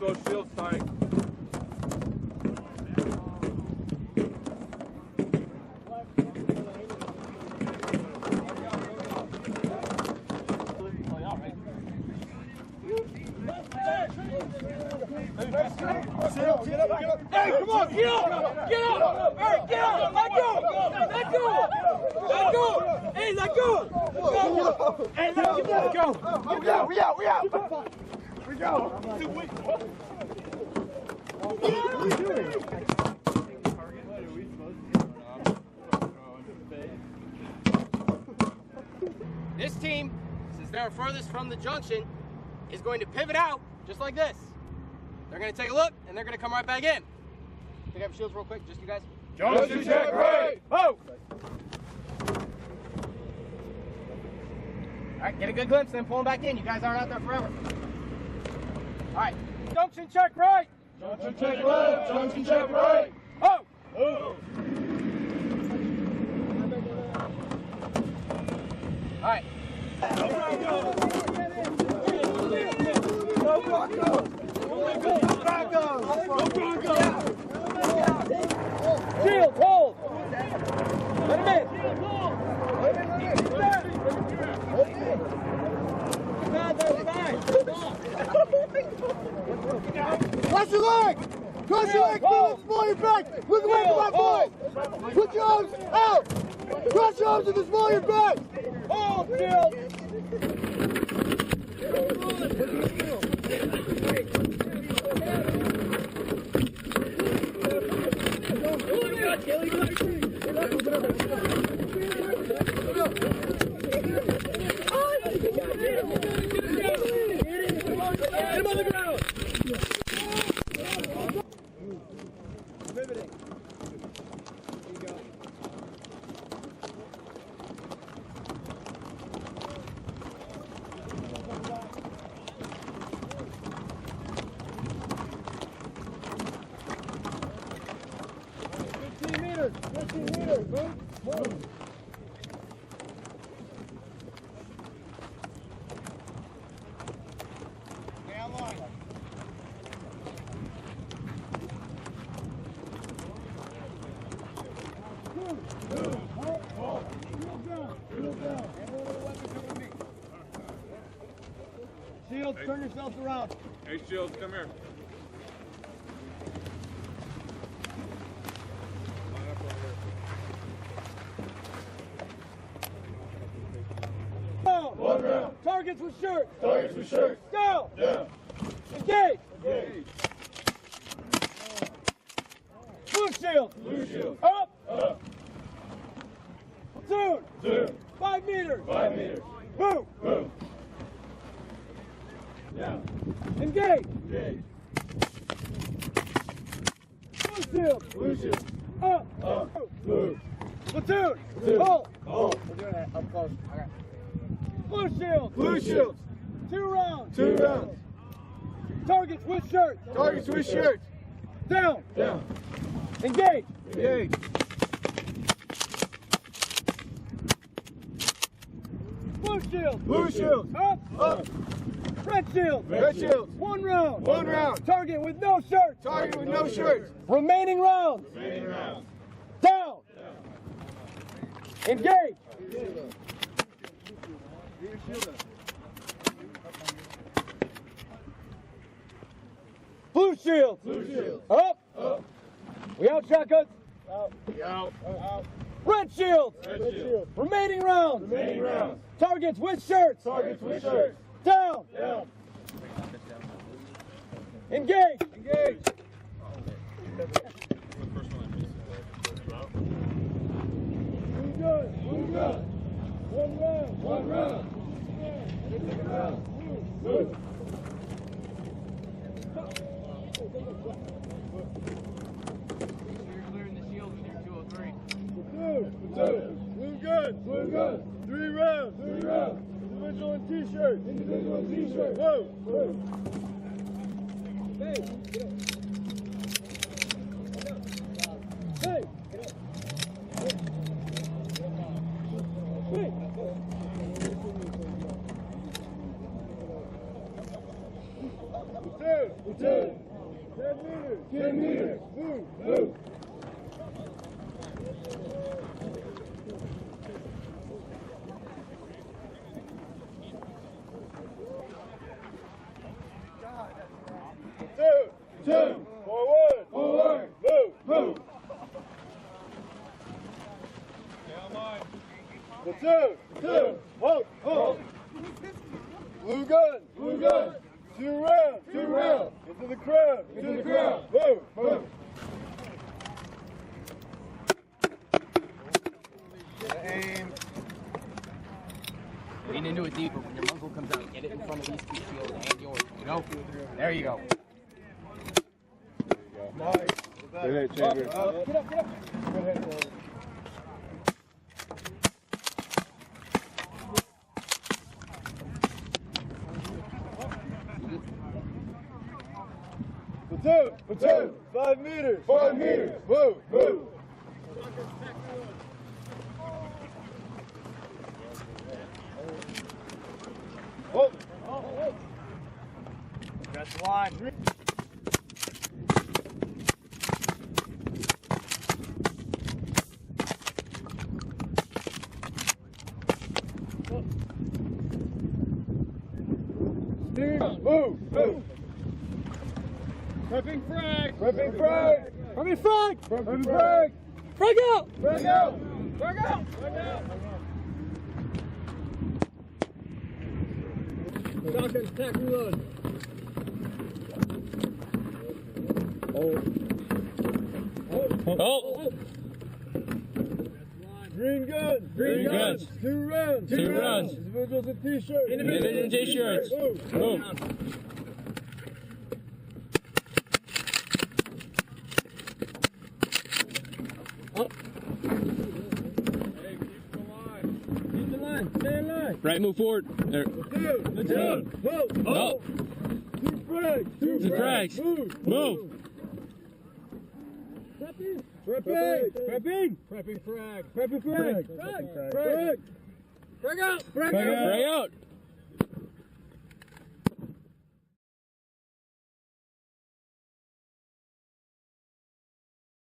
those shields tight. Hey, come on, get up! Get up! Hey, get up! Let go! Let go! Let go! Hey, let go! Hey, let's go! We out! We out! We out! We go! What are we doing? This team, since they're furthest from the junction, is going to pivot out just like this. They're going to take a look, and they're going to come right back in. Pick up your shields real quick, just you guys. Junction check right! Oh! All right, get a good glimpse, then pull them back in. You guys aren't out there forever. All right, junction check right! Junction check right! Junction check right! Oh! Oh! All right. Shield, hold! Let him in! Cross your leg! Cross your leg! Pull your back! Look away from my boys! Put your arms out! Cross your arms in the small of your back! Hold, shield! Shields, turn yourselves around. Hey, Shields, come here. Down. One round. Targets with shirts. Targets with shirts. Down. Down. Engage. Engage. Blue shield. Blue shield. Up. Up. Platoon. Two. 5 meters. 5 meters. Move. Move. Down. Engage. Engage. Blue shield. Blue shield. Up. Up. Move. Platoon. Two. Hold. Hold. We're doing it up close. Okay. Blue shield. Blue shields. 2 rounds. 2 rounds. Targets with shirts. Targets with shirts. Down. Down. Engage. Engage. Blue shield. Blue shields. Up. Up. Red shield. Red shields. 1 round. 1 round. Target with no shirts. Target with no shirts. Remaining rounds. Remaining rounds. Down. Engage. Blue shield. Blue shields. Up. Up. We out shotguns. Out. Out. Red shield. Red shield. Remaining rounds. Remaining rounds. Targets with shirts. Targets with shirts. Down. Down. Engage. Engage. Move good. Move good. 1 round. 1 round. Move. You're clearing the shield with your 203. Two. Blue good. Blue good. 3 rounds. 3 rounds. Individual and t-shirt. Individual t-shirt. Whoa. Whoa. Hey. Get up. Hey. Hey. Platoon. 10 meters. Move. Platoon. Forward. Move. Platoon. Hold. Blue gun. 2 rounds. Into the crowd. Move. Aim. Lean into it deeper. When your muzzle comes out, get it in front of these 2 shields and yours. You know? There you go. Nice. Good hit, Chamber. Get up. Good hit, Chamber. Platoon. 5 meters. Move. Hold. That's the line. Move. Prepping frag. Frag out. Shotgun attack reload. Oh! Green gun. 2 rounds. 2 rounds. Individuals in t-shirts. Individual t-shirts. Move. Stay in line. Right, move forward. There. Platoon. Oh. 2 frags. 2 frags. Move. Prepping frag. Frag out. Frag out.